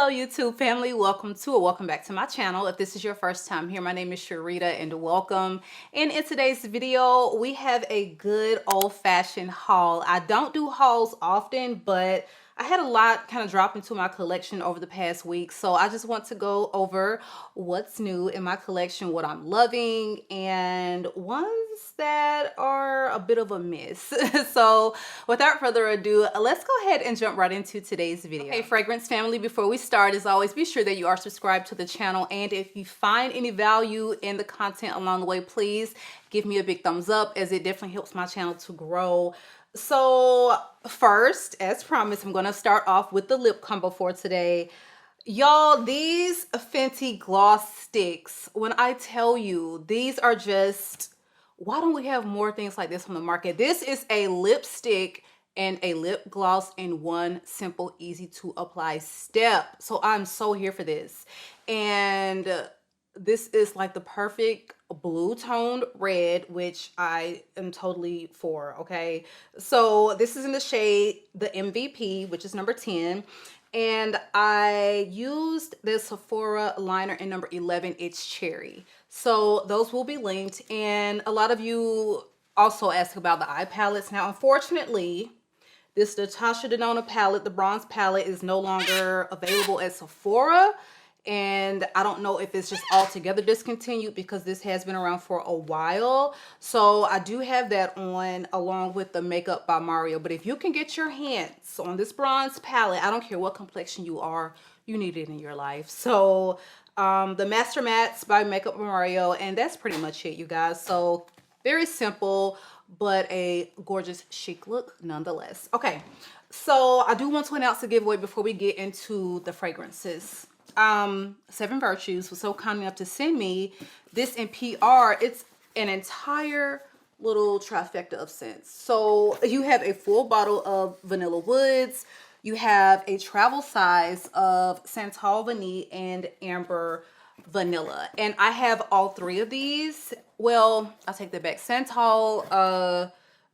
Hello YouTube family, welcome to or welcome back to my channel. If this is your first time here, my name is Sharita and welcome. And in today's video, we have a good old-fashioned haul. I don't do hauls often, but I had a lot kind of drop into my collection over the past week. So I just want to go over what's new in my collection, what I'm loving, and ones that are a bit of a miss. So without further ado, let's go ahead and jump right into today's video. Hey fragrance family, before we start, as always, be sure that you are subscribed to the channel, and if you find any value in the content along the way, please give me a big thumbs up, as it definitely helps my channel to grow. So first, as promised, I'm going to start off with the lip combo for today. Y'all, these Fenty gloss sticks, when I tell you, these are just, why don't we have more things like this on the market? This is a lipstick and a lip gloss in one simple, easy to apply step. So I'm so here for this. And this is like the perfect blue toned red, which I am totally for. Okay, so this is in the shade the MVP, which is number 10, and I used the Sephora liner in number 11. It's cherry. So those will be linked. And a lot of you also ask about the eye palettes. Now unfortunately, this Natasha Denona palette, the bronze palette, is no longer available at Sephora. And I don't know if it's just altogether discontinued, because this has been around for a while. So I do have that on along with the Makeup by Mario. But if you can get your hands on this bronze palette, I don't care what complexion you are, you need it in your life. So the Master Mattes by Makeup by Mario, and that's pretty much it, you guys. So very simple, but a gorgeous chic look nonetheless. Okay, so I do want to announce the giveaway before we get into the fragrances. Seven Virtues was so kind enough to send me this in PR. It's an entire little trifecta of scents. So you have a full bottle of Vanilla Woods, you have a travel size of Santal Vanille and Amber Vanilla, and I have all three of these. Well, I'll take that back. Santal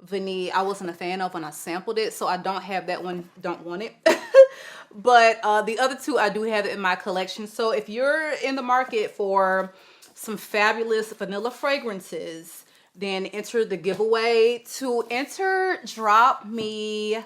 Vanille I wasn't a fan of when I sampled it, so I don't have that one, don't want it. But the other two I do have it in my collection. So if you're in the market for some fabulous vanilla fragrances, then enter the giveaway. To enter, drop me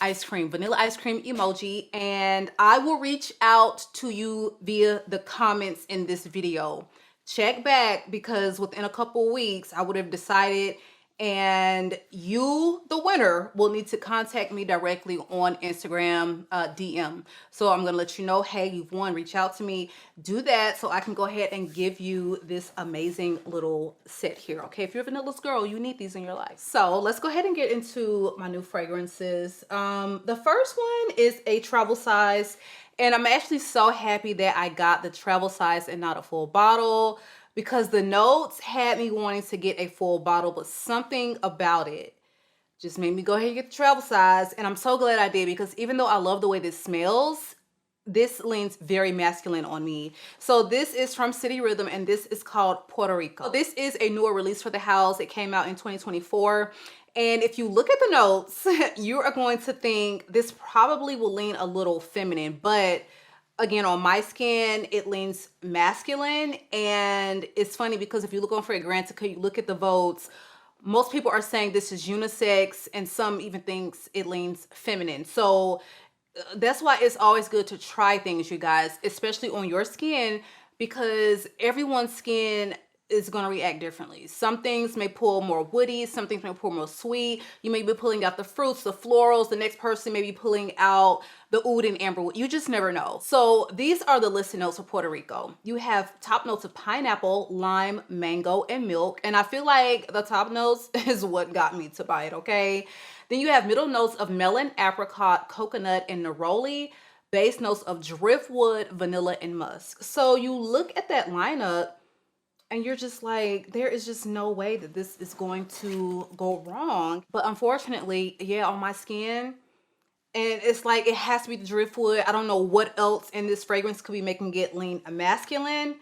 ice cream, vanilla ice cream emoji, and I will reach out to you via the comments in this video. Check back, because within a couple weeks I would have decided, and you, the winner, will need to contact me directly on Instagram DM. So I'm gonna let you know, hey, you've won, reach out to me. Do that so I can go ahead and give you this amazing little set here. Okay, if you're a vanillas girl, you need these in your life. So let's go ahead and get into my new fragrances. The first one is a travel size, and I'm actually so happy that I got the travel size and not a full bottle, because the notes had me wanting to get a full bottle, but something about it just made me go ahead and get the travel size. And I'm so glad I did, because even though I love the way this smells, this leans very masculine on me. So this is from City Rhythm, and this is called Puerto Rico. So this is a newer release for the house. It came out in 2024. And if you look at the notes, you are going to think this probably will lean a little feminine, but again, on my skin, it leans masculine. And it's funny, because if you look on Fragrantica, you look at the votes, most people are saying this is unisex, and some even thinks it leans feminine. So that's why it's always good to try things, you guys, especially on your skin, because everyone's skin is going to react differently. Some things may pull more woody, some things may pull more sweet. You may be pulling out the fruits, the florals. The next person may be pulling out the oud and amber. You just never know. So these are the listed notes for Puerto Rico. You have top notes of pineapple, lime, mango, and milk. And I feel like the top notes is what got me to buy it, okay? Then you have middle notes of melon, apricot, coconut, and neroli. Base notes of driftwood, vanilla, and musk. So you look at that lineup, and you're just like, there is just no way that this is going to go wrong. But unfortunately, yeah, on my skin, and it's like, it has to be the driftwood. I don't know what else in this fragrance could be making it lean masculine,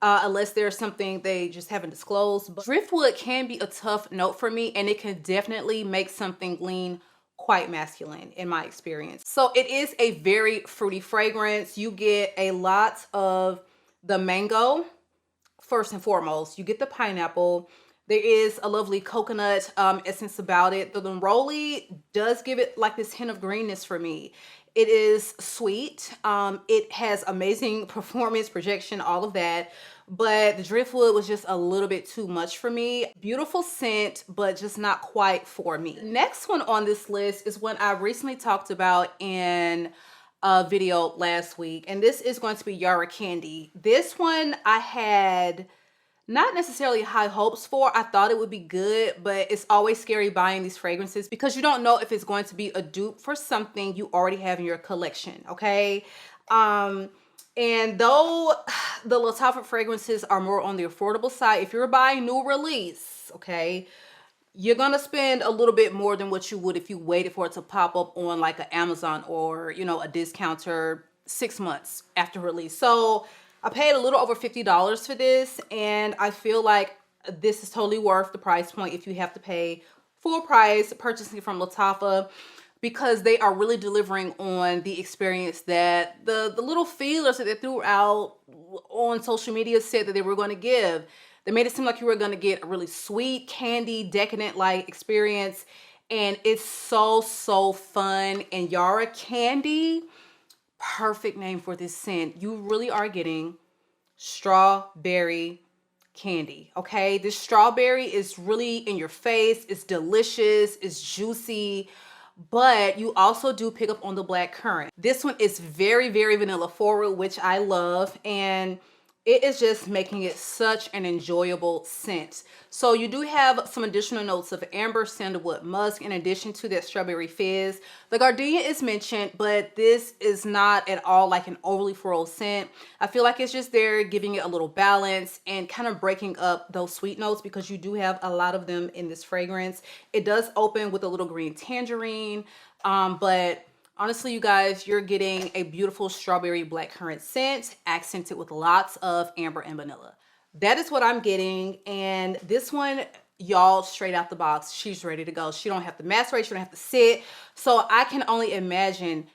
unless there's something they just haven't disclosed. But driftwood can be a tough note for me, and it can definitely make something lean quite masculine in my experience. So it is a very fruity fragrance. You get a lot of the mango first and foremost. You get the pineapple. There is a lovely coconut essence about it. The neroli does give it like this hint of greenness for me. It is sweet. It has amazing performance, projection, all of that. But the driftwood was just a little bit too much for me. Beautiful scent, but just not quite for me. Next one on this list is one I recently talked about in a video last week, and this is going to be Yara Candy. This one I had not necessarily high hopes for. I thought it would be good, but it's always scary buying these fragrances because you don't know if it's going to be a dupe for something you already have in your collection, okay? And though the Lattafa fragrances are more on the affordable side, if you're buying new release, okay, you're gonna spend a little bit more than what you would if you waited for it to pop up on like an Amazon or, you know, a discounter 6 months after release. So I paid a little over $50 for this, and I feel like this is totally worth the price point if you have to pay full price purchasing from Lattafa, because they are really delivering on the experience that the little feelers that they threw out on social media said that they were going to give. They made it seem like you were going to get a really sweet, candy, decadent-like experience, and it's so fun. And Yara Candy, perfect name for this scent. You really are getting strawberry candy, okay? This strawberry is really in your face. It's delicious. It's juicy. But you also do pick up on the black currant. This one is very vanilla forward, which I love, and it is just making it such an enjoyable scent. So you do have some additional notes of amber, sandalwood, musk, in addition to that strawberry fizz. The gardenia is mentioned, but this is not at all like an overly floral scent. I feel like it's just there giving it a little balance and kind of breaking up those sweet notes, because you do have a lot of them in this fragrance. It does open with a little green tangerine, but honestly, you guys, you're getting a beautiful strawberry blackcurrant scent accented with lots of amber and vanilla. That is what I'm getting. And this one, y'all, straight out the box, she's ready to go. She don't have to macerate, she don't have to sit. So I can only imagine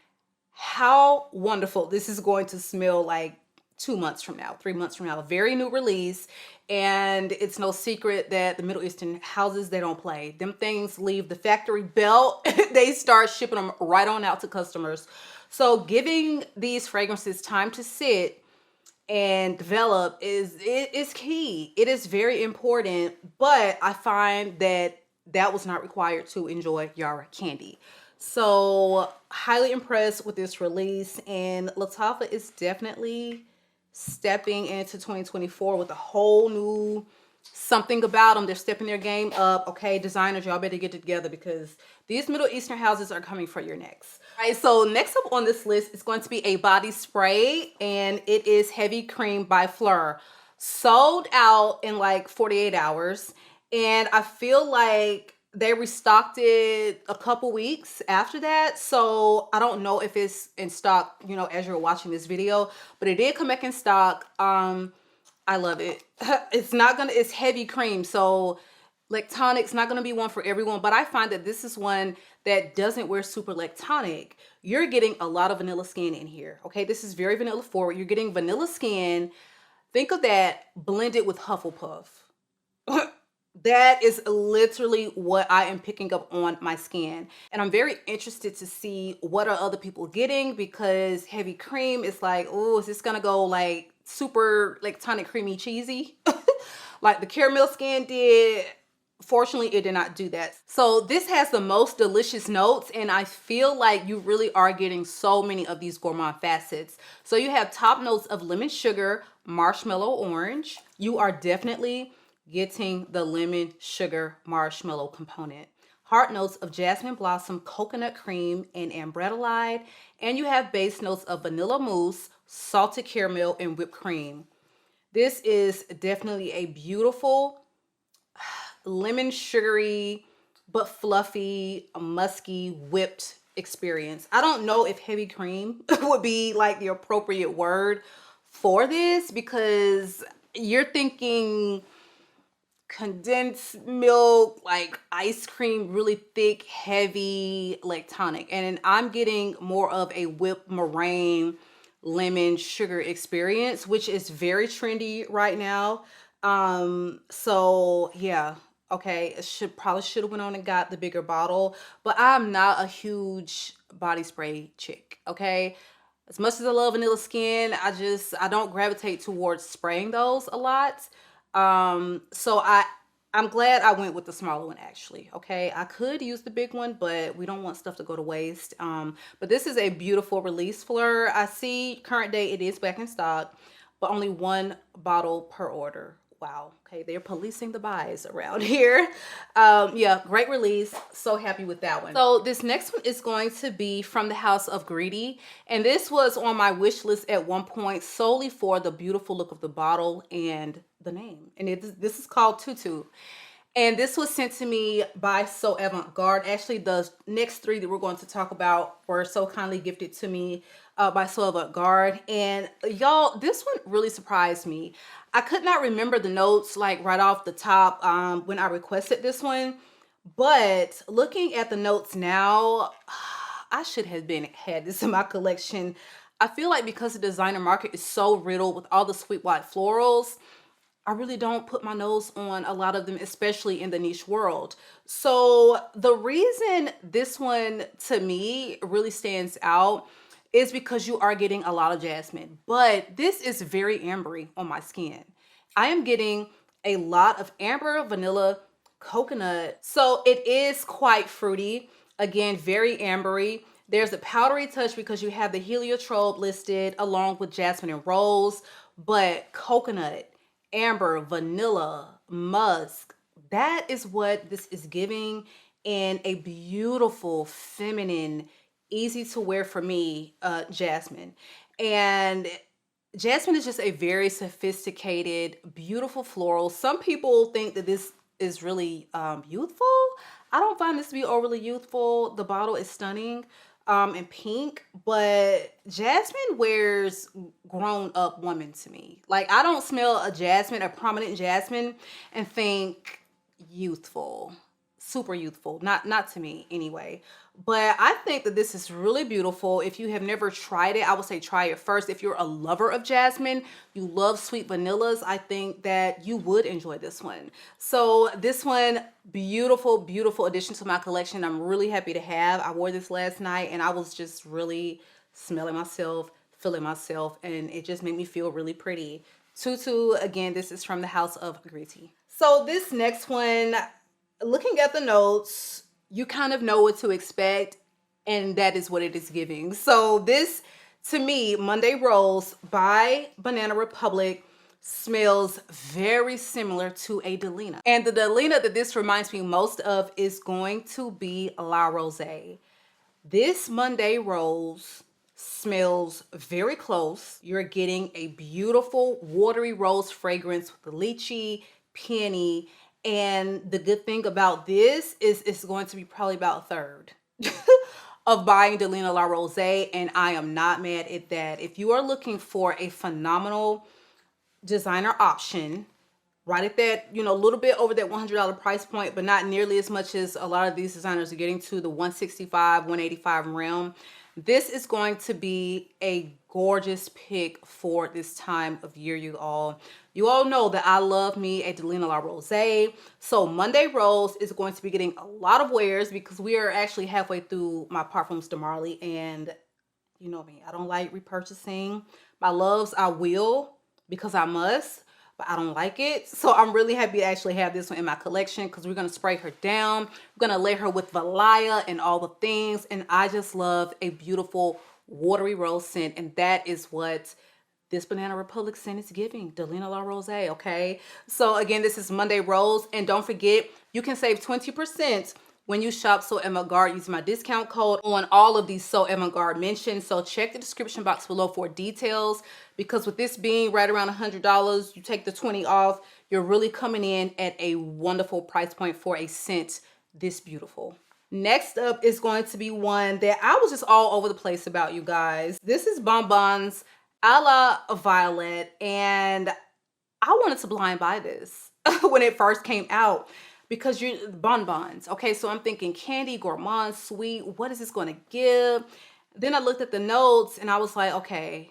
how wonderful this is going to smell like 2 months from now, 3 months from now. Very new release. And it's no secret that the Middle Eastern houses, they don't play. Them things leave the factory belt. They start shipping them right on out to customers. So giving these fragrances time to sit and develop is key. It is very important, but I find that that was not required to enjoy Yara Candy. So highly impressed with this release, and Lattafa is definitely stepping into 2024 with a whole new something about them. They're stepping their game up. Okay, designers, y'all better get it together, because these Middle Eastern houses are coming for your necks. All right, so next up on this list is going to be a body spray, and it is Heavy Cream by Flur. Sold out in like 48 hours, and I feel like they restocked it a couple weeks after that. So I don't know if it's in stock, you know, as you're watching this video, but it did come back in stock. I love it. It's heavy cream, so lactonic's not gonna be one for everyone, but I find that this is one that doesn't wear super lactonic. You're getting a lot of vanilla skin in here, okay? This is very vanilla forward. You're getting vanilla skin. Think of that blended with Hufflepuff. That is literally what I am picking up on my skin. And I'm very interested to see what are other people getting, because heavy cream is like, oh, is this gonna go like super lactonic, creamy, cheesy? Like the caramel skin did. Fortunately, it did not do that. So this has the most delicious notes, and I feel like you really are getting so many of these gourmand facets. So you have top notes of lemon sugar, marshmallow orange. You are definitely getting the lemon sugar marshmallow component. Heart notes of jasmine blossom, coconut cream, and ambretolide. And you have base notes of vanilla mousse, salted caramel, and whipped cream. This is definitely a beautiful lemon sugary but fluffy, musky, whipped experience. I don't know if heavy cream would be like the appropriate word for this, because you're thinking condensed milk, like ice cream, really thick, heavy, like tonic. And I'm getting more of a whipped meringue lemon sugar experience, which is very trendy right now. So yeah, okay, should have went on and got the bigger bottle, but I'm not a huge body spray chick, okay? As much as I love vanilla skin, I don't gravitate towards spraying those a lot. So I'm glad I went with the smaller one actually. Okay, I could use the big one, but we don't want stuff to go to waste. But this is a beautiful release Fleur. I see current day it is back in stock, but only one bottle per order. Wow. Okay, they're policing the buys around here. Yeah, great release. So happy with that one. So this next one is going to be from the House of Greedy. And this was on my wish list at one point solely for the beautiful look of the bottle and the name. And this is called Tutu. And this was sent to me by So Avant-Garde. Actually, the next three that we're going to talk about were so kindly gifted to me by So Avant-Garde. And y'all, this one really surprised me. I could not remember the notes like right off the top when I requested this one. But looking at the notes now, I should have had this in my collection. I feel like because the designer market is so riddled with all the sweet white florals, I really don't put my nose on a lot of them, especially in the niche world. So the reason this one to me really stands out is because you are getting a lot of jasmine, but this is very ambery on my skin. I am getting a lot of amber, vanilla, coconut. So it is quite fruity. Again, very ambery. There's a powdery touch because you have the heliotrope listed along with jasmine and rose, but coconut, amber, vanilla, musk, that is what this is giving in a beautiful, feminine, easy to wear for me, jasmine. And jasmine is just a very sophisticated, beautiful floral. Some people think that this is really youthful. I don't find this to be overly youthful. The bottle is stunning in pink, but jasmine wears grown up woman to me. Like I don't smell a prominent jasmine and think youthful, super youthful. Not to me anyway. But I think that this is really beautiful. If you have never tried it, I would say try it first. If you're a lover of jasmine, you love sweet vanillas, I think that you would enjoy this one. So this one, beautiful, beautiful addition to my collection. I'm really happy to have. I wore this last night and I was just really smelling myself, feeling myself, and it just made me feel really pretty. Tutu, again, this is from the House of Greedy. So this next one, looking at the notes, you kind of know what to expect, and that is what it is giving. So this, to me, Monday Rose by Banana Republic smells very similar to a Delina. And the Delina that this reminds me most of is going to be La Rosée. This Monday Rose smells very close. You're getting a beautiful watery rose fragrance with the lychee, peony, and the good thing about this is it's going to be probably about a third of buying Delina La Rosée, and I am not mad at that. If you are looking for a phenomenal designer option, right at that, you know, a little bit over that $100 price point, but not nearly as much as a lot of these designers are getting to the 165, 185 realm. This is going to be a gorgeous pick for this time of year, you all. You all know that I love me a Delina La Rosée. So Monday Rose is going to be getting a lot of wears because we are actually halfway through my Parfums de Marly, and you know me, I don't like repurchasing. My loves, I will because I must, but I don't like it. So I'm really happy to actually have this one in my collection because we're going to spray her down. We're going to lay her with Valaya and all the things. And I just love a beautiful watery rose scent. And that is what this Banana Republic scent is giving. Delina La Rosée, okay? So again, this is Monday Rose. And don't forget, you can save 20% when you shop So Avant-Garde using my discount code on all of these So Avant-Garde mentions. So check the description box below for details, because with this being right around $100, you take the 20 off, you're really coming in at a wonderful price point for a scent this beautiful. Next up is going to be one that I was just all over the place about, you guys. This is Bonbons A La Violette, and I wanted to blind buy this. when it first came out, because you bonbons. Okay, so I'm thinking candy, gourmand, sweet. What is this going to give? Then I looked at the notes and I was like, okay,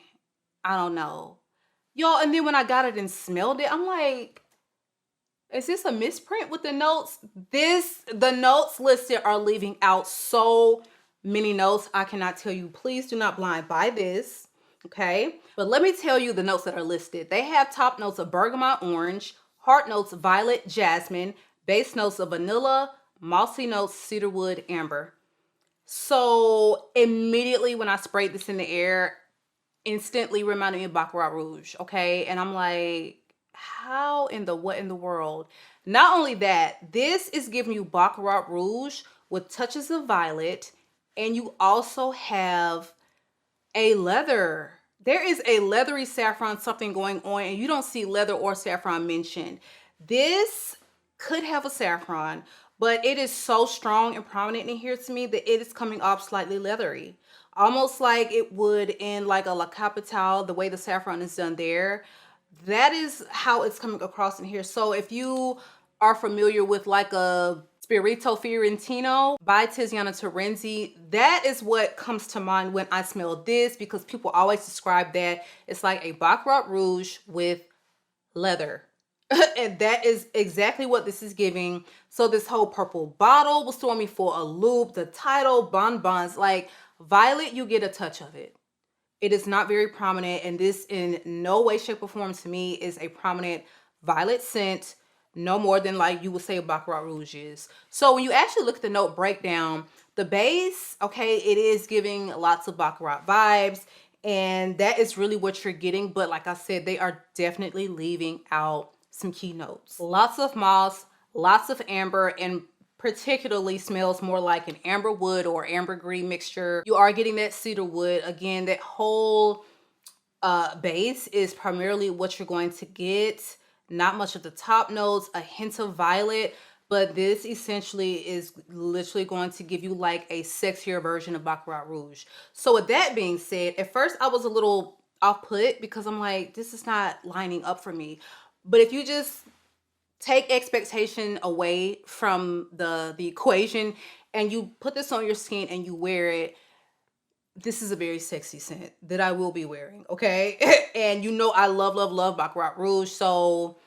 I don't know. Y'all, and then when I got it and smelled it, I'm like, is this a misprint with the notes? The notes listed are leaving out so many notes. I cannot tell you. Please do not blind buy this. Okay, but let me tell you the notes that are listed. They have top notes of bergamot orange, heart notes violet jasmine, base notes of vanilla, mossy notes cedarwood amber. So immediately when I sprayed this in the air, instantly reminded me of Baccarat Rouge. Okay, and I'm like, how in the what in the world? Not only that, this is giving you Baccarat Rouge with touches of violet, and you also have a leather. There is a leathery saffron something going on, and you don't see leather or saffron mentioned. This could have a saffron, but it is so strong and prominent in here to me that it is coming off slightly leathery. Almost like it would in like a La Capitale, the way the saffron is done there. That is how it's coming across in here. So if you are familiar with like a Spirito Fiorentino by Tiziana Terenzi, that is what comes to mind when I smell this, because people always describe that it's like a Baccarat Rouge with leather. And that is exactly what this is giving. So this whole purple bottle was throwing me for a loop. The title, Bonbons, like violet, you get a touch of it. It is not very prominent, and this in no way, shape, or form to me is a prominent violet scent, no more than like you would say Baccarat Rouge is. So when you actually look at the note breakdown, the base, okay, it is giving lots of Baccarat vibes, and that is really what you're getting. But like I said, they are definitely leaving out some key notes. Lots of moss, lots of amber, and particularly smells more like an amber wood or amber green mixture. You are getting that cedar wood. Again, that whole base is primarily what you're going to get. Not much of the top notes, a hint of violet, but this essentially is literally going to give you like a sexier version of Baccarat Rouge. So with that being said, at first I was a little off put because I'm like, this is not lining up for me. But if you just take expectation away from the equation and you put this on your skin and you wear it, this is a very sexy scent that I will be wearing, okay? And you know I love, love, love Baccarat Rouge, so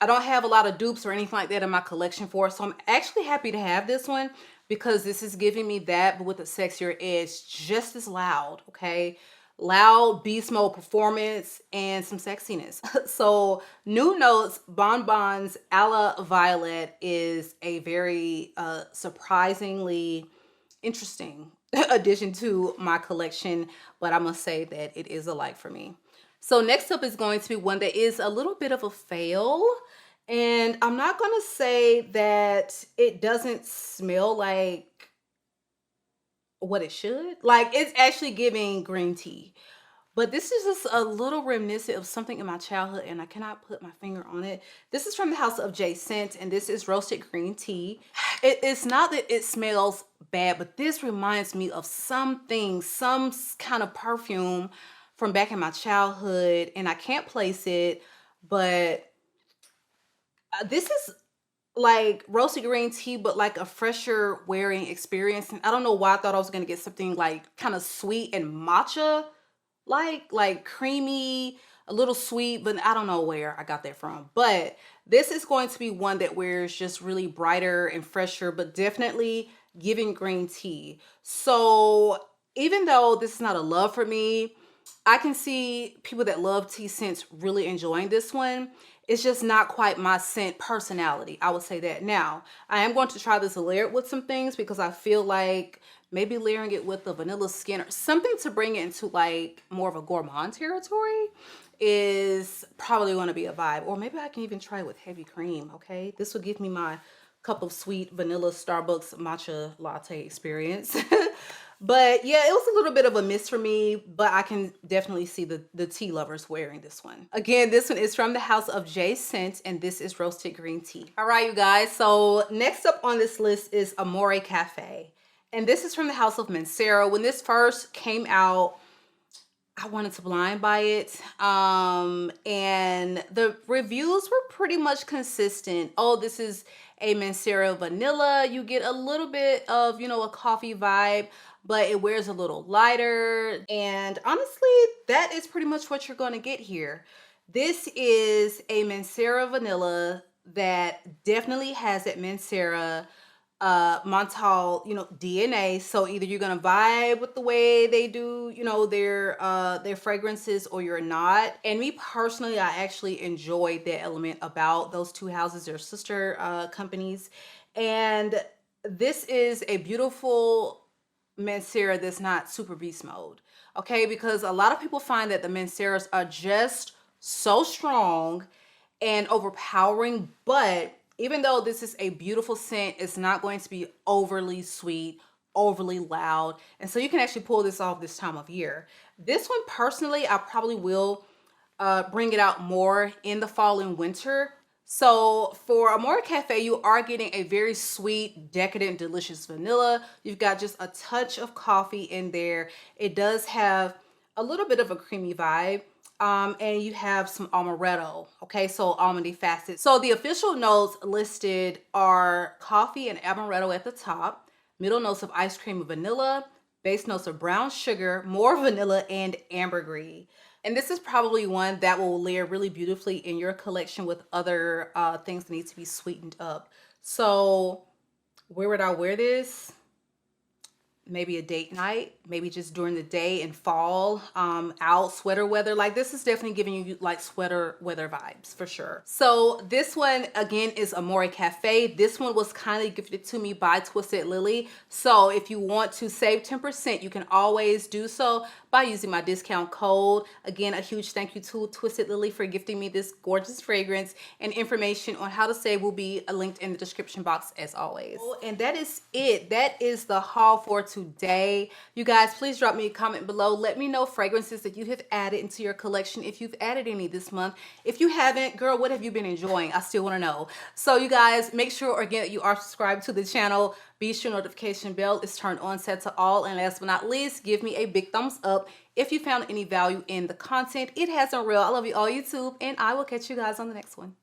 I don't have a lot of dupes or anything like that in my collection for it. So I'm actually happy to have this one because this is giving me that, but with a sexier edge, just as loud, okay? Loud beast mode performance and some sexiness. So new notes, Bonbons A la Violette is a very surprisingly interesting addition to my collection, but I must say that it is a like for me. So next up is going to be one that is a little bit of a fail, and I'm not going to say that it doesn't smell like what it should. Like, it's actually giving green tea. But this is just a little reminiscent of something in my childhood, and I cannot put my finger on it. This is from the house of Jent, and this is roasted green tea. It's not that it smells bad, but this reminds me of something, some kind of perfume from back in my childhood, and I can't place it, but this is like roasted green tea, but like a fresher wearing experience. And I don't know why I thought I was gonna get something like kind of sweet and matcha, like creamy, a little sweet, but I don't know where I got that from. But this is going to be one that wears just really brighter and fresher, but definitely giving green tea. So even though this is not a love for me, I can see people that love tea scents really enjoying this one. It's just not quite my scent personality. I would say that. Now, I am going to try this layered with some things because I feel like maybe layering it with the vanilla skin or something to bring it into like more of a gourmand territory is probably going to be a vibe. Or maybe I can even try it with heavy cream, okay? This will give me my cup of sweet vanilla Starbucks matcha latte experience. But yeah, it was a little bit of a miss for me, but I can definitely see the tea lovers wearing this one. Again, this one is from the house of Jent, and this is roasted green tea. All right, you guys. So next up on this list is Amore Cafe. And this is from the house of Mancera. When this first came out, I wanted to blind buy it. And the reviews were pretty much consistent. Oh, this is a Mancera vanilla. You get a little bit of, you know, a coffee vibe, but it wears a little lighter. And honestly, that is pretty much what you're going to get here. This is a Mancera vanilla that definitely has that Mancera Montal, you know, DNA. So either you're gonna vibe with the way they do, you know, their fragrances, or you're not. And me personally, I actually enjoyed that element about those two houses. They're sister companies. And this is a beautiful Mancera that's not super beast mode. Okay, because a lot of people find that the Manceras are just so strong and overpowering, but even though this is a beautiful scent, it's not going to be overly sweet, overly loud. And so you can actually pull this off this time of year. This one personally, I probably will bring it out more in the fall and winter. So for Amore Cafe, you are getting a very sweet, decadent, delicious vanilla. You've got just a touch of coffee in there. It does have a little bit of a creamy vibe. And you have some amaretto, okay, so almondy facets. So the official notes listed are coffee and amaretto at the top, middle notes of ice cream and vanilla, base notes of brown sugar, more vanilla, and ambergris. And this is probably one that will layer really beautifully in your collection with other things that need to be sweetened up. So where would I wear this? Maybe a date night, maybe just during the day in fall, out sweater weather. Like, this is definitely giving you like sweater weather vibes for sure. So this one again is Amore Cafe. This one was kindly gifted to me by Twisted Lily. So if you want to save 10%, you can always do so by using my discount code. Again, a huge thank you to Twisted Lily for gifting me this gorgeous fragrance, and information on how to save will be linked in the description box as always. Oh, and that is it. That is the haul for today. You guys, please drop me a comment below. Let me know fragrances that you have added into your collection, if you've added any this month. If you haven't, girl, what have you been enjoying? I still want to know. So you guys, make sure again that you are subscribed to the channel. Be sure notification bell is turned on, set to all, and last but not least, give me a big thumbs up if you found any value in the content. It has been real. I love you all, YouTube, and I will catch you guys on the next one.